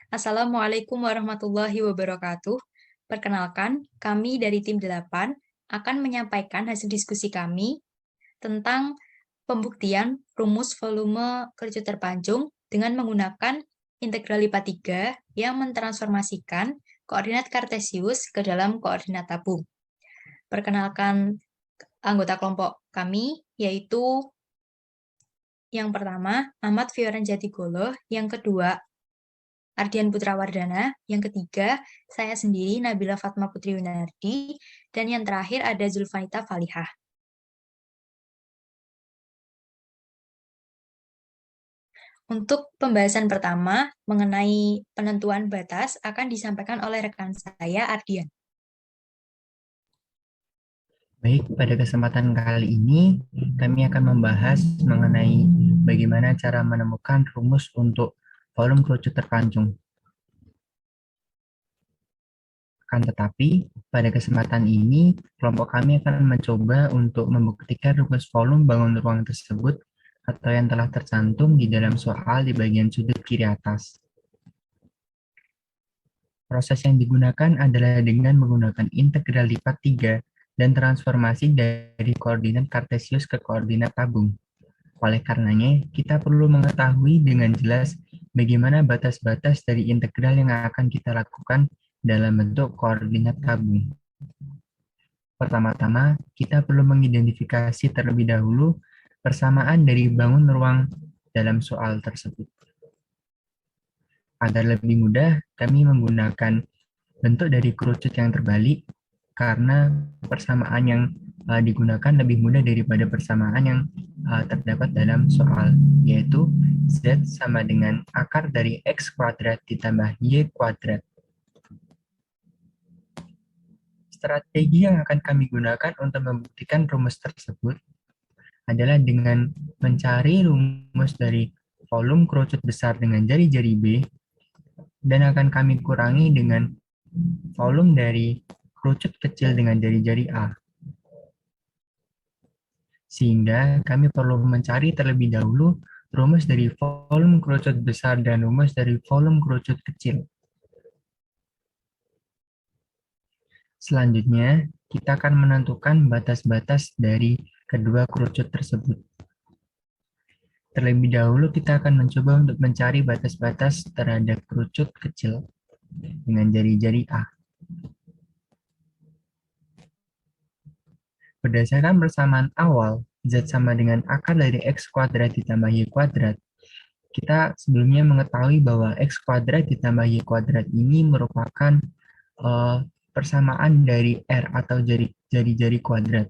Assalamualaikum warahmatullahi wabarakatuh. Perkenalkan, kami dari tim 8 akan menyampaikan hasil diskusi kami tentang pembuktian rumus volume kerucut terpanjung dengan menggunakan integral lipat 3 yang mentransformasikan koordinat kartesius ke dalam koordinat tabung. Perkenalkan anggota kelompok kami, yaitu yang pertama, Ahmad Fioran Jatigolo, yang kedua, Ardian Putra Wardana, yang ketiga, saya sendiri Nabila Fatma Putri Yunardi, dan yang terakhir ada Zulfanita Falihah. Untuk pembahasan pertama mengenai penentuan batas akan disampaikan oleh rekan saya, Ardian. Baik, pada kesempatan kali ini kami akan membahas mengenai bagaimana cara menemukan rumus untuk volume kerucut terpancung. Akan tetapi, pada kesempatan ini, kelompok kami akan mencoba untuk membuktikan rumus volume bangun ruang tersebut atau yang telah tercantum di dalam soal di bagian sudut kiri atas. Proses yang digunakan adalah dengan menggunakan integral lipat 3 dan transformasi dari koordinat kartesius ke koordinat tabung. Oleh karenanya, kita perlu mengetahui dengan jelas bagaimana batas-batas dari integral yang akan kita lakukan dalam bentuk koordinat tabung. Pertama-tama, kita perlu mengidentifikasi terlebih dahulu persamaan dari bangun ruang dalam soal tersebut. Agar lebih mudah, kami menggunakan bentuk dari kerucut yang terbalik karena persamaan yang digunakan lebih mudah daripada persamaan yang terdapat dalam soal, yaitu Z sama dengan akar dari X kuadrat ditambah Y kuadrat. Strategi yang akan kami gunakan untuk membuktikan rumus tersebut adalah dengan mencari rumus dari volume kerucut besar dengan jari-jari B dan akan kami kurangi dengan volume dari kerucut kecil dengan jari-jari A. Sehingga kami perlu mencari terlebih dahulu rumus dari volume kerucut besar dan rumus dari volume kerucut kecil. Selanjutnya, kita akan menentukan batas-batas dari kedua kerucut tersebut. Terlebih dahulu kita akan mencoba untuk mencari batas-batas terhadap kerucut kecil dengan jari-jari A. Berdasarkan persamaan awal, Z sama dengan akar dari X kuadrat ditambah Y kuadrat, kita sebelumnya mengetahui bahwa X kuadrat ditambah Y kuadrat ini merupakan persamaan dari R atau jari-jari kuadrat.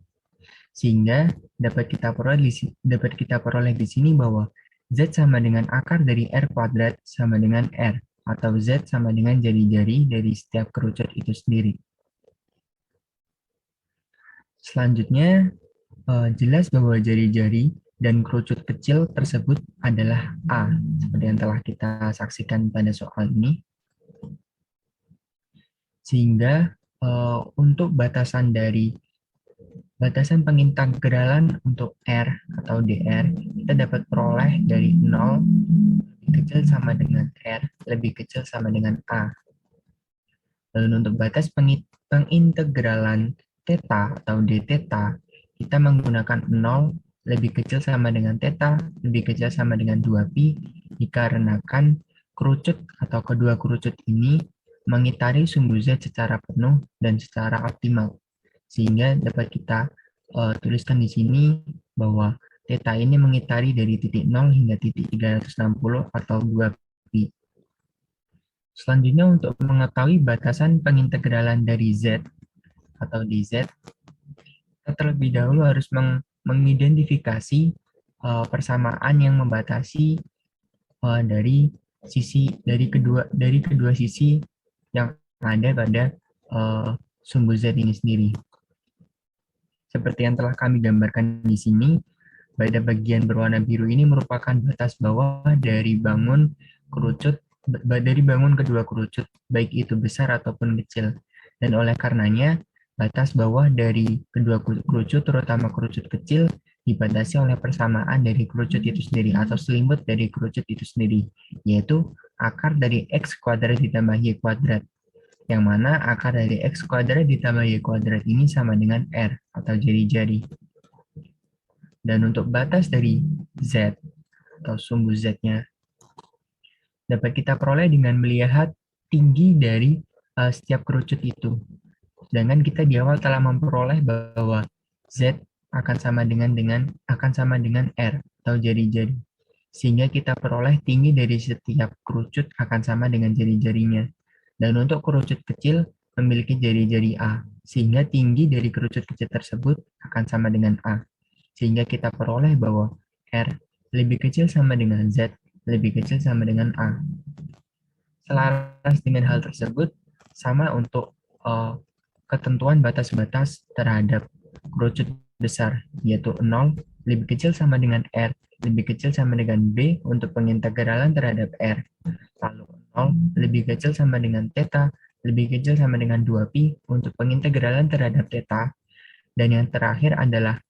Sehingga dapat kita peroleh di sini bahwa Z sama dengan akar dari R kuadrat sama dengan R, atau Z sama dengan jari-jari dari setiap kerucut itu sendiri. Selanjutnya, jelas bahwa jari-jari dan kerucut kecil tersebut adalah A, seperti yang telah kita saksikan pada soal ini. Sehingga untuk batasan pengintegralan untuk R atau DR, kita dapat peroleh dari 0 lebih kecil sama dengan R, lebih kecil sama dengan A. Lalu untuk batas pengintegralan theta atau d theta, kita menggunakan 0 lebih kecil sama dengan theta, lebih kecil sama dengan 2pi, dikarenakan kerucut atau kedua kerucut ini mengitari sumbu Z secara penuh dan secara optimal. Sehingga dapat kita tuliskan di sini bahwa theta ini mengitari dari titik 0 hingga titik 360 atau 2pi. Selanjutnya untuk mengetahui batasan pengintegralan dari Z atau dz, kita terlebih dahulu harus mengidentifikasi persamaan yang membatasi dari kedua sisi yang ada pada sumbu Z ini sendiri. Seperti yang telah kami gambarkan di sini, pada bagian berwarna biru ini merupakan batas bawah dari bangun kedua kerucut, baik itu besar ataupun kecil. Dan oleh karenanya, batas bawah dari kedua kerucut, terutama kerucut kecil, dibatasi oleh persamaan dari kerucut itu sendiri atau selimut dari kerucut itu sendiri, yaitu akar dari X kuadrat ditambah Y kuadrat, yang mana akar dari X kuadrat ditambah Y kuadrat ini sama dengan R atau jari-jari. Dan untuk batas dari Z atau sumbu Z-nya dapat kita peroleh dengan melihat tinggi dari setiap kerucut itu. Sedangkan kita di awal telah memperoleh bahwa Z akan sama dengan R atau jari-jari. Sehingga kita peroleh tinggi dari setiap kerucut akan sama dengan jari-jarinya. Dan untuk kerucut kecil memiliki jari-jari A, sehingga tinggi dari kerucut kecil tersebut akan sama dengan A. Sehingga kita peroleh bahwa R lebih kecil sama dengan Z, lebih kecil sama dengan A. Selaras dengan hal tersebut, sama untuk ketentuan batas-batas terhadap kerucut besar, yaitu 0 lebih kecil sama dengan R, lebih kecil sama dengan B untuk pengintegralan terhadap R. Lalu 0 lebih kecil sama dengan theta, lebih kecil sama dengan 2pi untuk pengintegralan terhadap theta. Dan yang terakhir adalah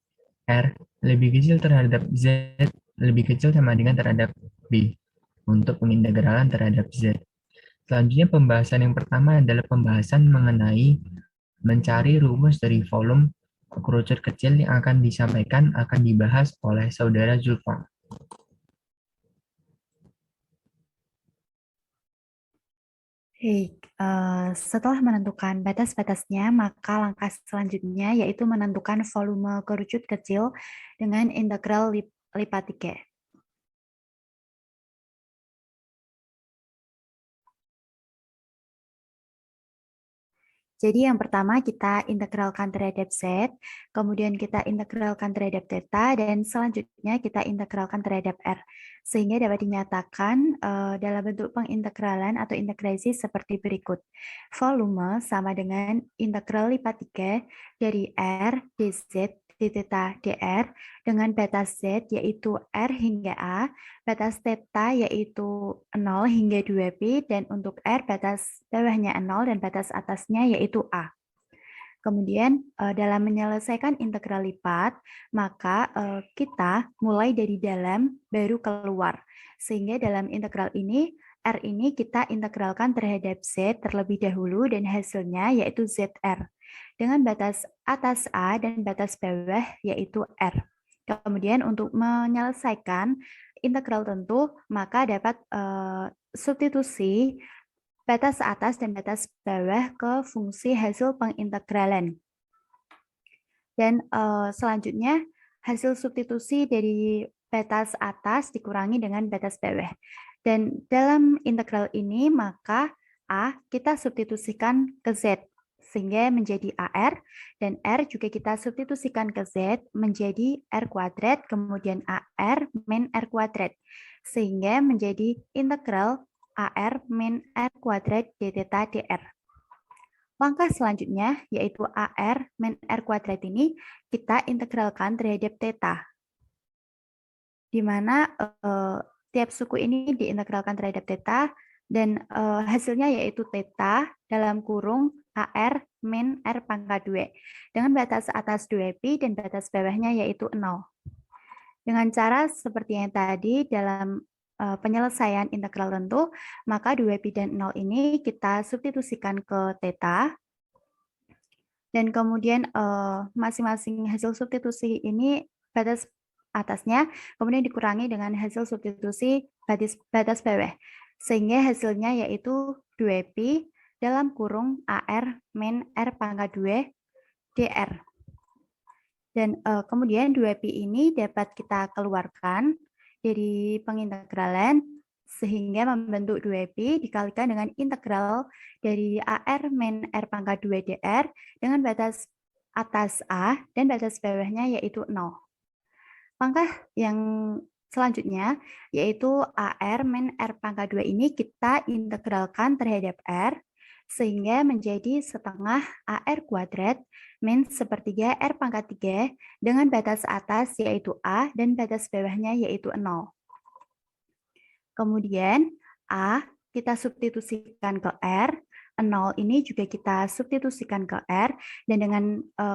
R lebih kecil terhadap Z, lebih kecil sama dengan terhadap B untuk pengintegralan terhadap Z. Selanjutnya pembahasan yang pertama adalah pembahasan mengenai mencari rumus dari volume kerucut kecil yang akan dibahas oleh saudara Zulfa. Baik, setelah menentukan batas-batasnya, maka langkah selanjutnya yaitu menentukan volume kerucut kecil dengan integral Lipatike. Jadi yang pertama kita integralkan terhadap Z, kemudian kita integralkan terhadap theta, dan selanjutnya kita integralkan terhadap R. Sehingga dapat dinyatakan dalam bentuk pengintegralan atau integrasi seperti berikut. Volume sama dengan integral lipat 3 dari R dz d theta dr dengan batas Z yaitu R hingga A, batas theta yaitu 0 hingga 2pi, dan untuk R batas bawahnya 0 dan batas atasnya yaitu A. Kemudian dalam menyelesaikan integral lipat, maka kita mulai dari dalam baru keluar. Sehingga dalam integral ini, R ini kita integralkan terhadap Z terlebih dahulu dan hasilnya yaitu ZR. Dengan batas atas A dan batas bawah yaitu R. Kemudian untuk menyelesaikan integral tentu, maka dapat substitusi batas atas dan batas bawah ke fungsi hasil pengintegralan. Dan selanjutnya hasil substitusi dari batas atas dikurangi dengan batas bawah. Dan dalam integral ini maka A kita substitusikan ke Z sehingga menjadi AR, dan R juga kita substitusikan ke Z menjadi R kuadrat, kemudian AR min R kuadrat, sehingga menjadi integral AR min R kuadrat d theta dr. Langkah selanjutnya yaitu AR min R kuadrat ini kita integralkan terhadap theta, di mana tiap suku ini diintegralkan terhadap theta, dan hasilnya yaitu theta dalam kurung AR min R pangkat 2 dengan batas atas 2pi dan batas bawahnya yaitu 0. Dengan cara seperti yang tadi dalam penyelesaian integral tentu, maka 2pi dan 0 ini kita substitusikan ke theta, dan kemudian masing-masing hasil substitusi ini batas atasnya kemudian dikurangi dengan hasil substitusi batas bawah, sehingga hasilnya yaitu 2pi dalam kurung AR min R pangkat 2 dr. Dan kemudian 2pi ini dapat kita keluarkan dari pengintegralan sehingga membentuk 2pi dikalikan dengan integral dari AR min R pangkat 2 dr dengan batas atas A dan batas bawahnya yaitu 0. Langkah yang selanjutnya yaitu AR min R pangkat 2 ini kita integralkan terhadap R sehingga menjadi setengah AR kuadrat min sepertiga R pangkat 3 dengan batas atas yaitu A dan batas bawahnya yaitu 0. Kemudian A kita substitusikan ke R, 0 ini juga kita substitusikan ke R, dan dengan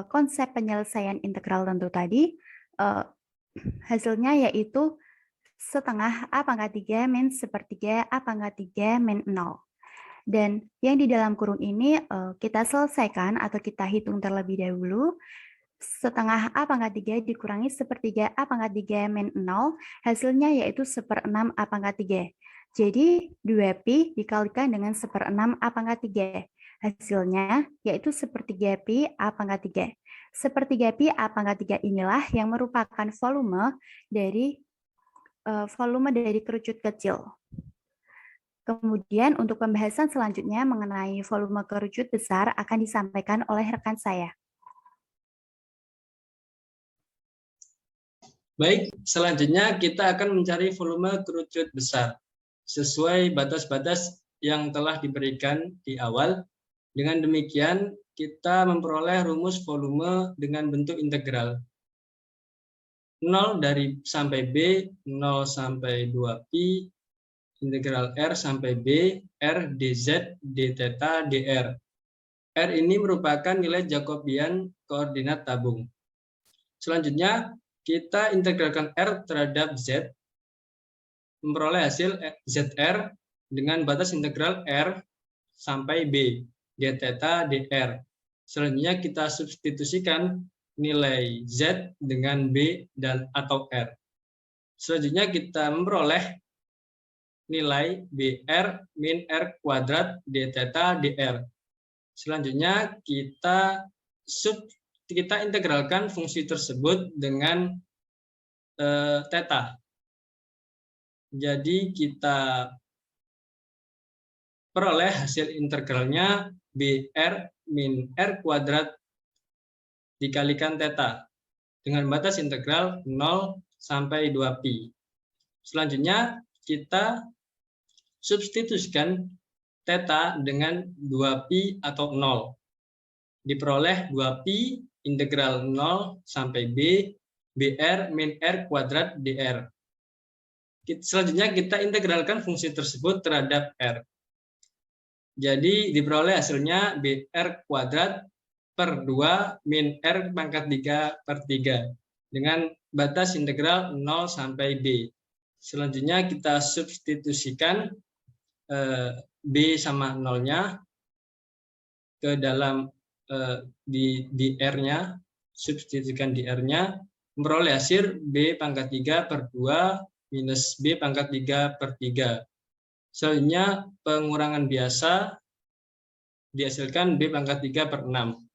konsep penyelesaian integral tentu tadi, hasilnya yaitu setengah A pangkat 3 min sepertiga A pangkat 3 min 0. Dan yang di dalam kurung ini kita selesaikan atau kita hitung terlebih dahulu. Setengah A pangkat 3 dikurangi sepertiga A pangkat 3 min 0, hasilnya yaitu 1/6 A pangkat 3. Jadi 2pi dikalikan dengan 1/6 A pangkat 3. Hasilnya yaitu sepertiga pi A pangkat 3. Sepertiga pi A pangkat 3 inilah yang merupakan volume dari kerucut kecil. Kemudian untuk pembahasan selanjutnya mengenai volume kerucut besar akan disampaikan oleh rekan saya. Baik, selanjutnya kita akan mencari volume kerucut besar sesuai batas-batas yang telah diberikan di awal. Dengan demikian, kita memperoleh rumus volume dengan bentuk integral. 0 dari sampai B, 0 sampai 2pi, integral R sampai B, R dz, d theta, dr. R ini merupakan nilai Jacobian koordinat tabung. Selanjutnya, kita integralkan R terhadap Z, memperoleh hasil ZR dengan batas integral R sampai B, d theta, dr. Selanjutnya, kita substitusikan nilai Z dengan B dan atau R. Selanjutnya, kita memperoleh nilai BR min R kuadrat d theta dr. Selanjutnya kita integralkan fungsi tersebut dengan theta. Jadi kita peroleh hasil integralnya BR min R kuadrat dikalikan theta dengan batas integral 0 sampai 2pi. Selanjutnya kita substitusikan theta dengan 2pi atau 0. Diperoleh 2pi integral 0 sampai B, BR min R kuadrat dr. Selanjutnya kita integralkan fungsi tersebut terhadap R. Jadi diperoleh hasilnya BR kuadrat per 2 min R pangkat 3 per 3 dengan batas integral 0 sampai B. Selanjutnya kita substitusikan B sama 0-nya ke dalam di R-nya, substitusikan di R-nya, memperoleh hasil B pangkat 3 per 2 minus B pangkat 3 per 3. Selanjutnya pengurangan biasa dihasilkan B pangkat 3 per 6.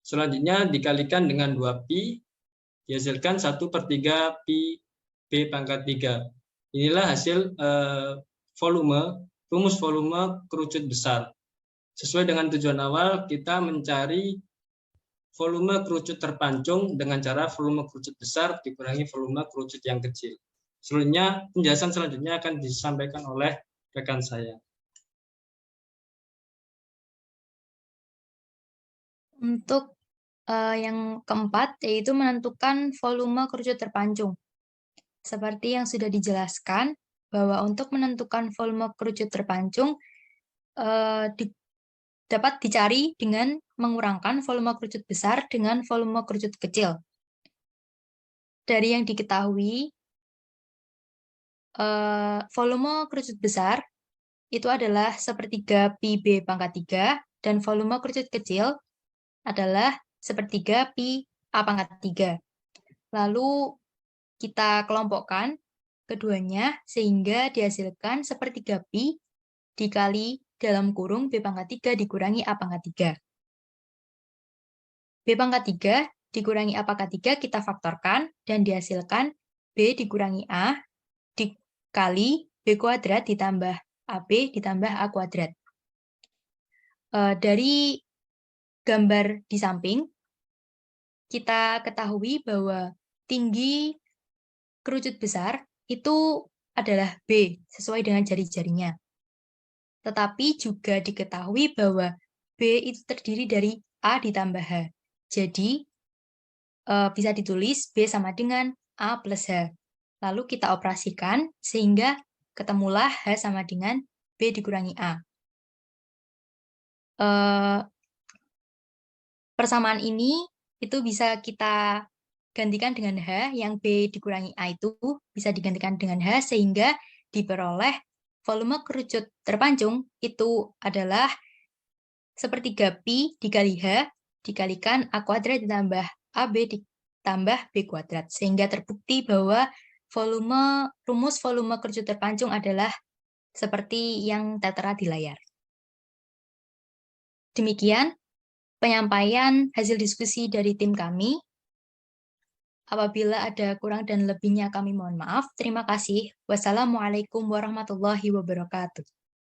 Selanjutnya dikalikan dengan 2pi, dihasilkan 1/3 pi B pangkat 3. Inilah hasil rumus volume kerucut besar. Sesuai dengan tujuan awal, kita mencari volume kerucut terpancung dengan cara volume kerucut besar dikurangi volume kerucut yang kecil. Selanjutnya, penjelasan selanjutnya akan disampaikan oleh rekan saya. Untuk yang keempat, yaitu menentukan volume kerucut terpancung. Seperti yang sudah dijelaskan, bahwa untuk menentukan volume kerucut terpancung, dapat dicari dengan mengurangkan volume kerucut besar dengan volume kerucut kecil. Dari yang diketahui, volume kerucut besar itu adalah 1/3 pi B pangkat 3, dan volume kerucut kecil adalah 1/3 pi A pangkat 3. Lalu kita kelompokkan keduanya sehingga dihasilkan 1/3 pi dikali dalam kurung B pangkat 3 dikurangi A pangkat 3. B pangkat 3 dikurangi A pangkat 3 kita faktorkan dan dihasilkan B dikurangi A dikali B kuadrat ditambah AB ditambah A kuadrat. Dari gambar di samping, kita ketahui bahwa tinggi kerucut besar itu adalah B, sesuai dengan jari-jarinya. Tetapi juga diketahui bahwa B itu terdiri dari A ditambah H. Jadi, bisa ditulis B sama dengan A plus H. Lalu kita operasikan sehingga ketemulah H sama dengan B dikurangi A. Persamaan ini itu bisa kita gantikan dengan H, yang B dikurangi A itu bisa digantikan dengan H, sehingga diperoleh volume kerucut terpancung itu adalah sepertiga Pi dikali H dikalikan A kuadrat ditambah AB ditambah B kuadrat. Sehingga terbukti bahwa rumus volume kerucut terpancung adalah seperti yang tertera di layar. Demikian penyampaian hasil diskusi dari tim kami. Apabila ada kurang dan lebihnya kami mohon maaf. Terima kasih. Wassalamualaikum warahmatullahi wabarakatuh.